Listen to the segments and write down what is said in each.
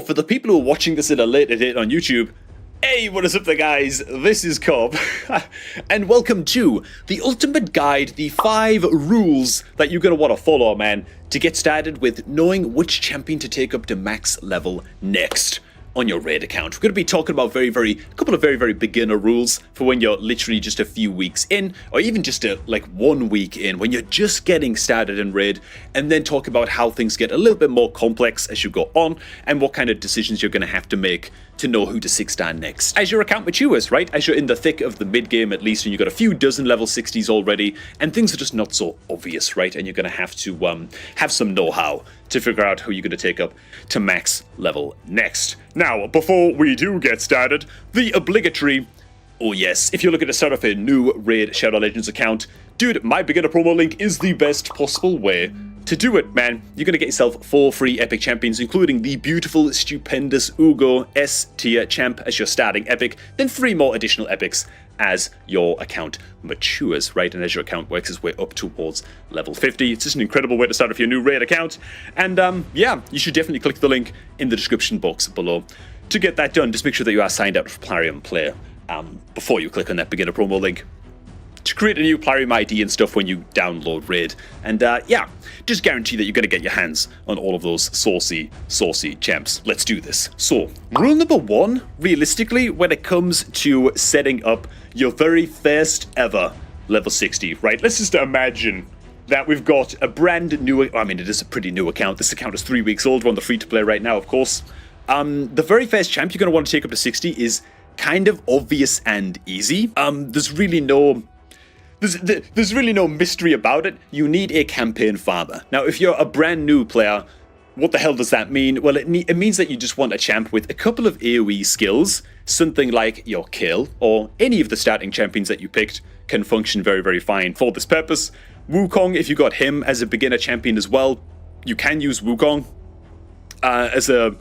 for the people who are watching this at a later date on YouTube, hey, what is up there guys, this is Cobb, and welcome to the ultimate guide, the 5 rules that you're going to want to follow, man, to get started with knowing which champion to take up to max level next on your raid account. We're going to be talking about a couple of very beginner rules for when you're literally just a few weeks in, or even just like 1 week in, when you're just getting started in raid, and then talk about how things get a little bit more complex as you go on, and what kind of decisions you're going to have to make to know who to 6-star next. As your account matures, right? As you're in the thick of the mid game at least, and you've got a few dozen level 60s already, and things are just not so obvious, right? And you're going to have to have some know-how to figure out who you're going to take up to max level next. Now, before we do get started, the obligatory, oh yes, if you're looking to start off a new Raid Shadow Legends account, dude, my beginner promo link is the best possible way to do it, man. You're going to get yourself 4 free epic champions, including the beautiful, stupendous Ugo S tier champ as your starting epic, then 3 more additional epics as your account matures, right? And as your account works its way up towards level 50. It's just an incredible way to start off your new raid account. And yeah, you should definitely click the link in the description box below to get that done. Just make sure that you are signed up for Plarium Player before you click on that beginner promo link to create a new Plarium ID and stuff when you download Raid. And yeah, just guarantee that you're going to get your hands on all of those saucy champs. Let's do this. So, rule number 1, realistically, when it comes to setting up your very first ever level 60, right? Let's just imagine that we've got a brand new, I mean, it is a pretty new account. This account is 3 weeks old. We're on the free-to-play right now, of course. The very first champ you're going to want to take up to 60 is kind of obvious and easy. There's really no mystery about it. You need a campaign farmer. Now, if you're a brand new player, what the hell does that mean? Well, it means that you just want a champ with a couple of AoE skills. Something like your Kayle, or any of the starting champions that you picked, can function very fine for this purpose. Wukong, if you got him as a beginner champion as well, you can use Wukong as a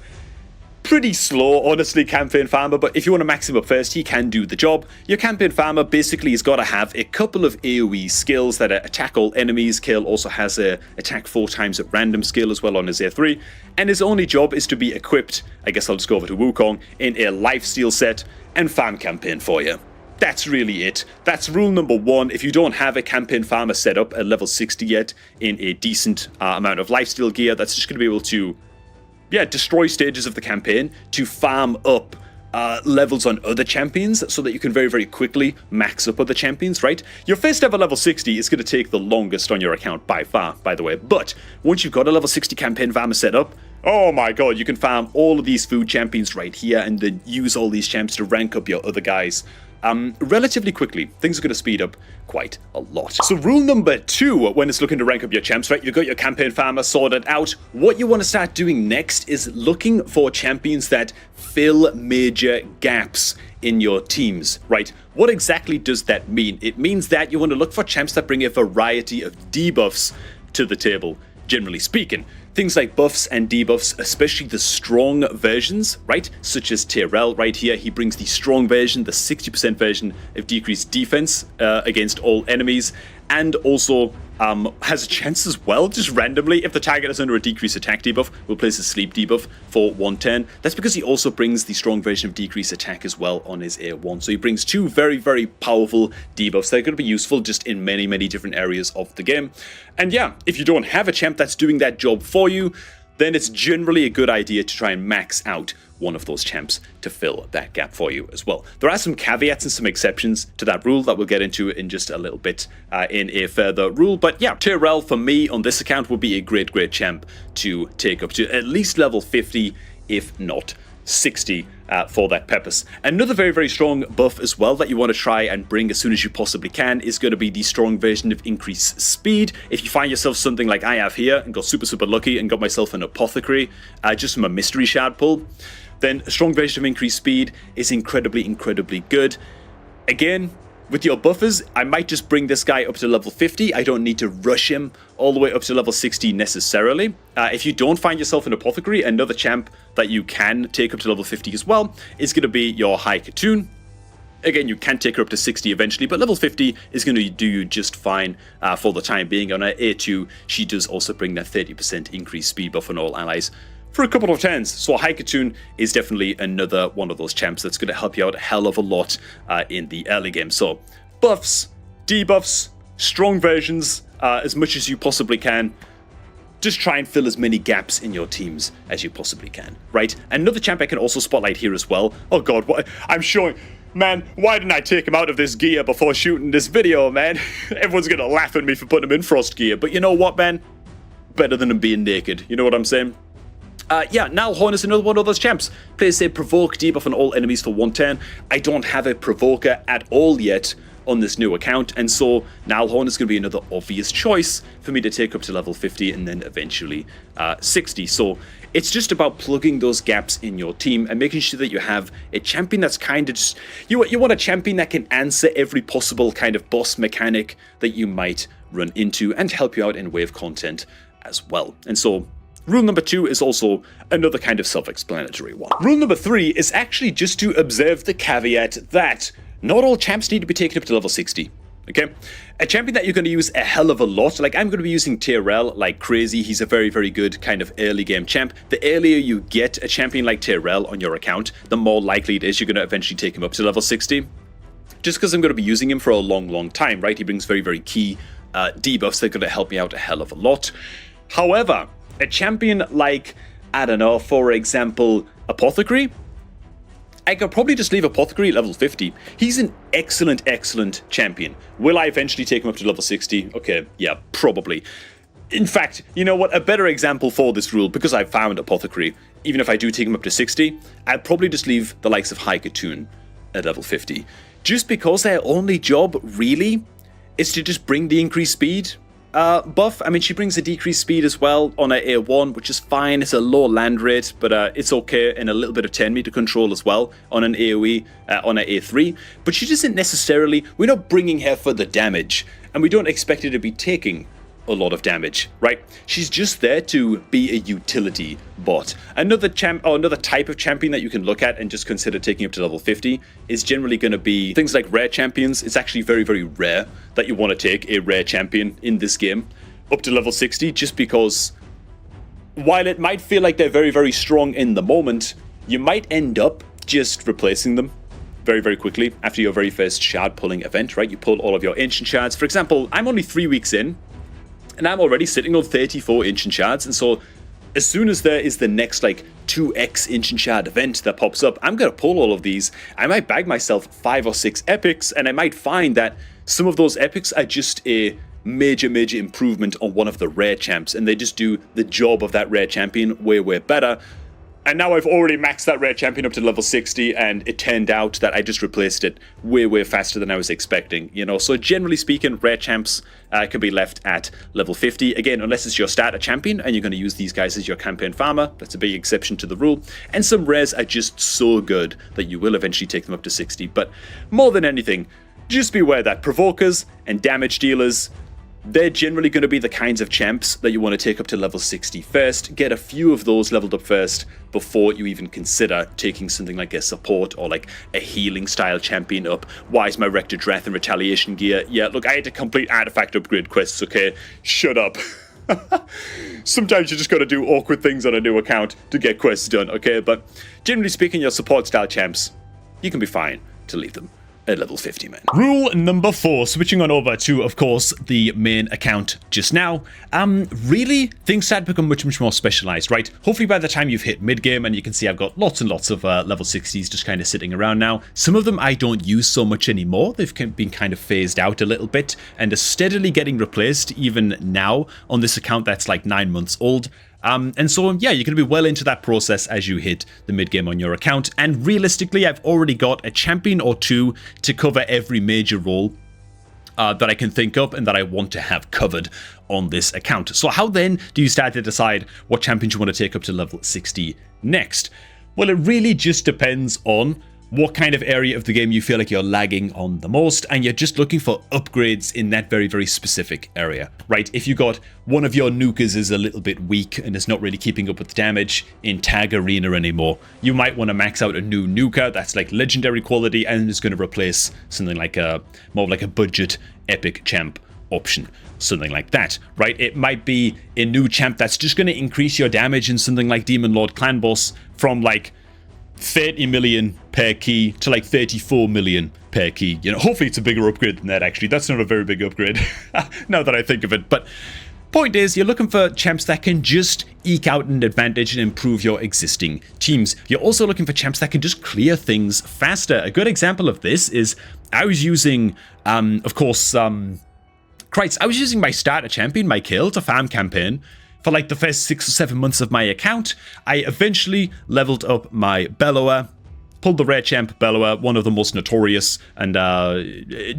pretty slow, honestly, campaign farmer, but if you want to max him up first, he can do the job. Your campaign farmer basically has got to have a couple of AoE skills that attack all enemies. Kayle also has a attack 4 times at random skill as well on his A3, and his only job is to be equipped, I guess I'll just go over to Wukong, in a lifesteal set and farm campaign for you. That's really it. That's rule number 1. If you don't have a campaign farmer set up at level 60 yet in a decent amount of lifesteal gear, that's just going to be able to destroy stages of the campaign to farm up levels on other champions so that you can very quickly max up other champions, right? Your first ever level 60 is going to take the longest on your account by far, by the way, but once you've got a level 60 campaign farmer set up, oh my god, you can farm all of these food champions right here and then use all these champs to rank up your other guys relatively quickly. Things are going to speed up quite a lot. So rule number 2, when it's looking to rank up your champs, right? You've got your campaign farmer sorted out. What you want to start doing next is looking for champions that fill major gaps in your teams, right? What exactly does that mean? It means that you want to look for champs that bring a variety of debuffs to the table, generally speaking. Things like buffs and debuffs, especially the strong versions, right? Such as Tyrell right here. He brings the strong version, the 60% version of decreased defense against all enemies, and also has a chance as well, just randomly, if the target is under a decreased attack debuff, will place a sleep debuff for 1 turn. That's because he also brings the strong version of decreased attack as well on his A1. So he brings 2 very powerful debuffs that are going to be useful just in many different areas of the game. And yeah, if you don't have a champ that's doing that job for you, then it's generally a good idea to try and max out one of those champs to fill that gap for you as well. There are some caveats and some exceptions to that rule that we'll get into in just a little bit in a further rule. But yeah, Tyrell for me on this account would be a great champ to take up to at least level 50, if not 60 for that purpose. Another very strong buff as well that you want to try and bring as soon as you possibly can is going to be the strong version of increased speed. If you find yourself something like I have here and got super lucky and got myself an apothecary just from a mystery shard pull, then a strong version of increased speed is incredibly good. Again, with your buffers, I might just bring this guy up to level 50. I don't need to rush him all the way up to level 60 necessarily. If you don't find yourself an apothecary, another champ that you can take up to level 50 as well is going to be your High Khatun. Again, you can take her up to 60 eventually, but level 50 is going to do you just fine for the time being. On her A2, she does also bring that 30% increased speed buff on all allies for a couple of turns. So Haikatoon is definitely another one of those champs that's going to help you out a hell of a lot in the early game. So buffs, debuffs, strong versions, as much as you possibly can. Just try and fill as many gaps in your teams as you possibly can, right? Another champ I can also spotlight here as well. Oh god, what I'm showing. Man, why didn't I take him out of this gear before shooting this video, man? Everyone's gonna laugh at me for putting him in frost gear, but you know what, man? Better than him being naked, you know what I'm saying? Yeah, Nalhorn is another one of those champs. Players say provoke debuff on all enemies for 1 turn. I don't have a provoker at all yet on this new account, and so Nalhorn is going to be another obvious choice for me to take up to level 50 and then eventually 60. So it's just about plugging those gaps in your team and making sure that you have a champion that's kind of just... You want a champion that can answer every possible kind of boss mechanic that you might run into and help you out in wave content as well. And so rule number 2 is also another kind of self-explanatory one. Rule number 3 is actually just to observe the caveat that not all champs need to be taken up to level 60, okay? A champion that you're going to use a hell of a lot, like I'm going to be using Tyrell like crazy. He's a very, very good kind of early game champ. The earlier you get a champion like Tyrell on your account, the more likely it is you're going to eventually take him up to level 60. Just because I'm going to be using him for a long, long time, right? He brings very, very key debuffs that are going to help me out a hell of a lot. However, a champion like, I don't know, for example, Apothecary, I could probably just leave Apothecary at level 50. He's an excellent, excellent champion. Will I eventually take him up to level 60? Okay, yeah, probably. In fact, you know what? A better example for this rule, because I've found Apothecary, even if I do take him up to 60, I'd probably just leave the likes of Haikatoon at level 50. Just because their only job, really, is to just bring the increased speed buff. I mean, she brings a decreased speed as well on her A1, which is fine. It's a low land rate, but it's okay, and a little bit of 10 meter control as well on an AoE, on her A3. But she doesn't necessarily, we're not bringing her for the damage, and we don't expect her to be taking a lot of damage, right? She's just there to be a utility bot. Another type of champion that you can look at and just consider taking up to level 50 is generally going to be things like rare champions. It's actually very, very rare that you want to take a rare champion in this game up to level 60, just because while it might feel like they're very, very strong in the moment, you might end up just replacing them very, very quickly after your very first shard pulling event, right? You pull all of your ancient shards. For example, I'm only 3 weeks in, and I'm already sitting on 34 ancient shards, and so as soon as there is the next like 2x ancient shard event that pops up, I'm going to pull all of these. I might bag myself 5 or 6 epics, and I might find that some of those epics are just a major, major improvement on one of the rare champs, and they just do the job of that rare champion way, way better. And now I've already maxed that rare champion up to level 60, and it turned out that I just replaced it way, way faster than I was expecting, you know? So generally speaking, rare champs can be left at level 50. Again, unless it's your starter champion and you're going to use these guys as your campaign farmer. That's a big exception to the rule. And some rares are just so good that you will eventually take them up to 60. But more than anything, just beware that provokers and damage dealers, they're generally going to be the kinds of champs that you want to take up to level 60 first. Get a few of those leveled up first before you even consider taking something like a support or like a healing style champion up. Why is my Rector Dreth and Retaliation gear? Yeah, look, I had to complete artifact upgrade quests, okay? Shut up. Sometimes you just got to do awkward things on a new account to get quests done, okay? But generally speaking, your support style champs, you can be fine to leave them at level 50, man. Rule number 4, switching on over to, of course, the main account just now. Really, things start to become much, much more specialized, right? Hopefully by the time you've hit mid-game, and you can see I've got lots and lots of level 60s just kind of sitting around now. Some of them I don't use so much anymore. They've been kind of phased out a little bit and are steadily getting replaced even now on this account that's like 9 months old. And so, yeah, you're going to be well into that process as you hit the mid-game on your account. And realistically, I've already got a champion or 2 to cover every major role that I can think of and that I want to have covered on this account. So how then do you start to decide what champions you want to take up to level 60 next? Well, it really just depends on what kind of area of the game you feel like you're lagging on the most, and you're just looking for upgrades in that very, very specific area, right? If you got one of your nukers is a little bit weak and is not really keeping up with the damage in Tag Arena anymore, you might want to max out a new nuker that's like legendary quality and is going to replace something like more like a budget epic champ option. Something like that, right? It might be a new champ that's just going to increase your damage in something like Demon Lord Clan Boss from like 30 million per key to like 34 million per key. You know, hopefully it's a bigger upgrade than that, actually. That's not a very big upgrade, now that I think of it. But point is, you're looking for champs that can just eke out an advantage and improve your existing teams. You're also looking for champs that can just clear things faster. A good example of this is I was using, of course, Christ, I was using my starter champion, my kill, to farm campaign for like the first 6 or 7 months of my account. I eventually leveled up my Bellower, pulled the rare champ Bellower, one of the most notorious and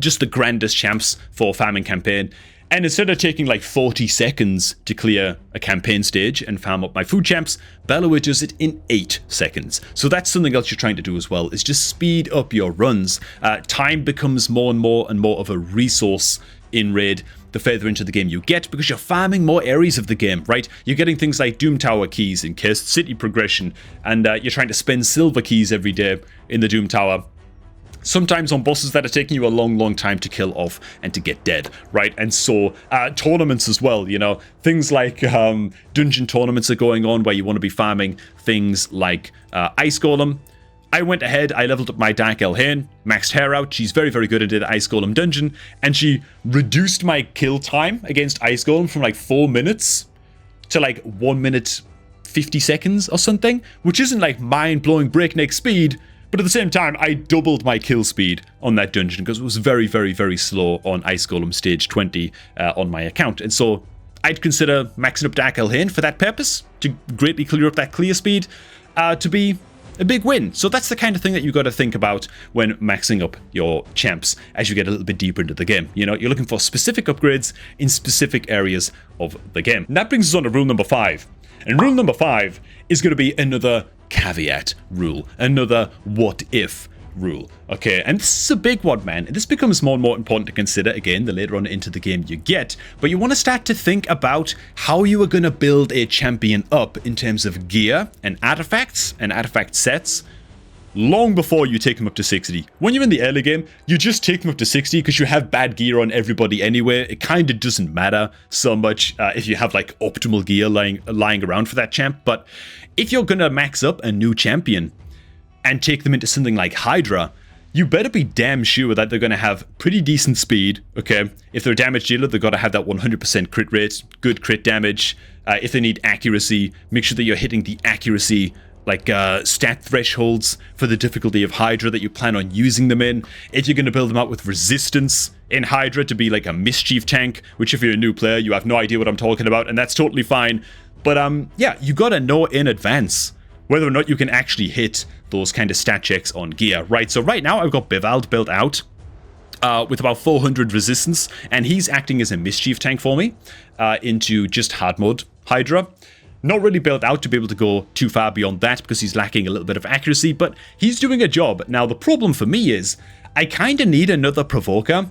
just the grandest champs for farming campaign. And instead of taking like 40 seconds to clear a campaign stage and farm up my food champs, Bellower does it in 8 seconds. So that's something else you're trying to do as well, is just speed up your runs. Time becomes more and more of a resource in Raid the further into the game you get, because you're farming more areas of the game, right? You're getting things like Doom Tower keys in Cursed City progression, and you're trying to spend silver keys every day in the Doom Tower. Sometimes on bosses that are taking you a long time to kill off and to get dead, right? And so tournaments as well, you know, things like dungeon tournaments are going on where you want to be farming things like Ice Golem. I went ahead, I leveled up my Dark Elhain, maxed her out. She's very good and did the Ice Golem dungeon, and she reduced my kill time against Ice Golem from like 4 minutes to like 1 minute 50 seconds or something, which isn't like mind-blowing breakneck speed, but at the same time, I doubled my kill speed on that dungeon because it was very slow on Ice Golem stage 20 on my account. And so I'd consider maxing up Dark Elhain for that purpose, to greatly clear up that clear speed, to be a big win. So that's the kind of thing that you got to think about when maxing up your champs as you get a little bit deeper into the game. You know, you're looking for specific upgrades in specific areas of the game. And that brings us on to rule number 5. And rule number 5 is going to be another caveat rule, another what if rule. Okay, and this is a big one, man. This becomes more and more important to consider, again, the later on into the game you get. But you want to start to think about how you are going to build a champion up in terms of gear and artifacts and artifact sets long before you take them up to 60. When you're in the early game, you just take them up to 60 because you have bad gear on everybody anyway. It kind of doesn't matter so much if you have like optimal gear lying around for that champ. But if you're going to max up a new champion and take them into something like Hydra, you better be damn sure that they're going to have pretty decent speed, okay? If they're a damage dealer, they've got to have that 100% crit rate, good crit damage. If they need accuracy, make sure that you're hitting the accuracy like stat thresholds for the difficulty of Hydra that you plan on using them in. If you're going to build them out with resistance in Hydra to be like a mischief tank, which if you're a new player, you have no idea what I'm talking about, and that's totally fine. But yeah, you got to know in advance whether or not you can actually hit those kind of stat checks on gear, right? So right now I've got Bivald built out with about 400 resistance, and he's acting as a mischief tank for me into just hard mode Hydra. Not really built out to be able to go too far beyond that because he's lacking a little bit of accuracy, but he's doing a job. Now the problem for me is I kind of need another provoker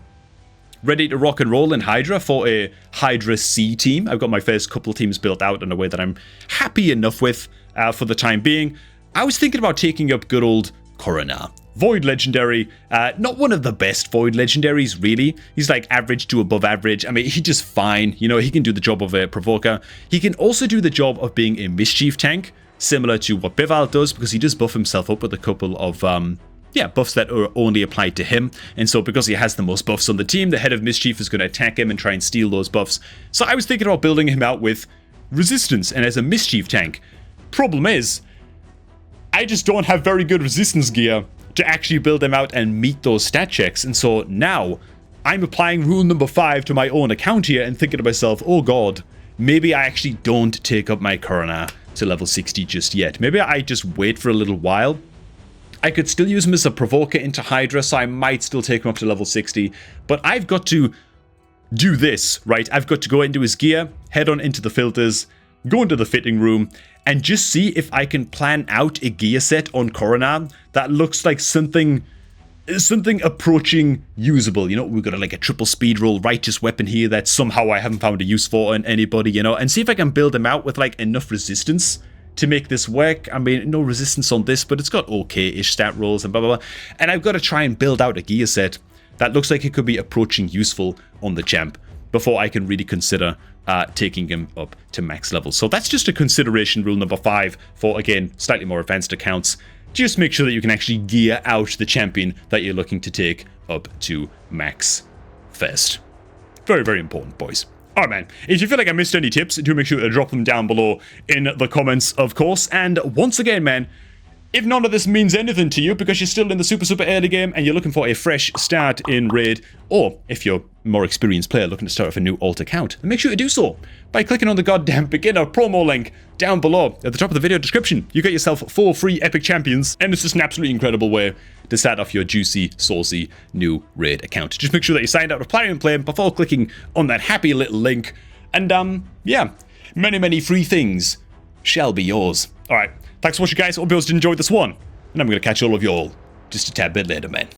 ready to rock and roll in Hydra for a Hydra C team. I've got my first couple teams built out in a way that I'm happy enough with for the time being. I was thinking about taking up good old Coronar. Void Legendary, not one of the best Void Legendaries, really. He's like average to above average. I mean, he's just fine. You know, he can do the job of a Provoker. He can also do the job of being a Mischief Tank, similar to what Bivald does, because he does buff himself up with a couple of, buffs that are only applied to him. And so because he has the most buffs on the team, the Head of Mischief is going to attack him and try and steal those buffs. So I was thinking about building him out with Resistance and as a Mischief Tank. Problem is, I just don't have very good resistance gear to actually build them out and meet those stat checks. And so now I'm applying rule number 5 to my own account here and thinking to myself, oh god, maybe I actually don't take up my Coronar to level 60 just yet. Maybe I just wait for a little while. I could still use him as a Provoker into Hydra, so I might still take him up to level 60. But I've got to do this, right? I've got to go into his gear, head on into the filters, go into the fitting room, and just see if I can plan out a gear set on Coronar that looks like something approaching usable. You know, we've got like a triple speed roll righteous weapon here that somehow I haven't found a use for on anybody, you know, and see if I can build them out with like enough resistance to make this work. I mean, no resistance on this, but it's got okay-ish stat rolls and blah, blah, blah. And I've got to try and build out a gear set that looks like it could be approaching useful on the champ. before I can really consider taking him up to max level. So that's just a consideration rule number 5 for, again, slightly more advanced accounts. Just make sure that you can actually gear out the champion that you're looking to take up to max first. Very, very important, boys. Alright, man. If you feel like I missed any tips, do make sure to drop them down below in the comments, of course. And once again, man, if none of this means anything to you because you're still in the super early game and you're looking for a fresh start in Raid, or if you're a more experienced player looking to start with a new alt account, then make sure to do so by clicking on the goddamn beginner promo link down below at the top of the video description. You get yourself 4 free epic champions, and it's just an absolutely incredible way to start off your juicy, saucy new Raid account. Just make sure that you signed out of Plarium Play before clicking on that happy little link, and yeah, many free things shall be yours. Alright, thanks for watching, guys. Hope you guys enjoyed this one, and I'm going to catch all of you all just a tad bit later, man.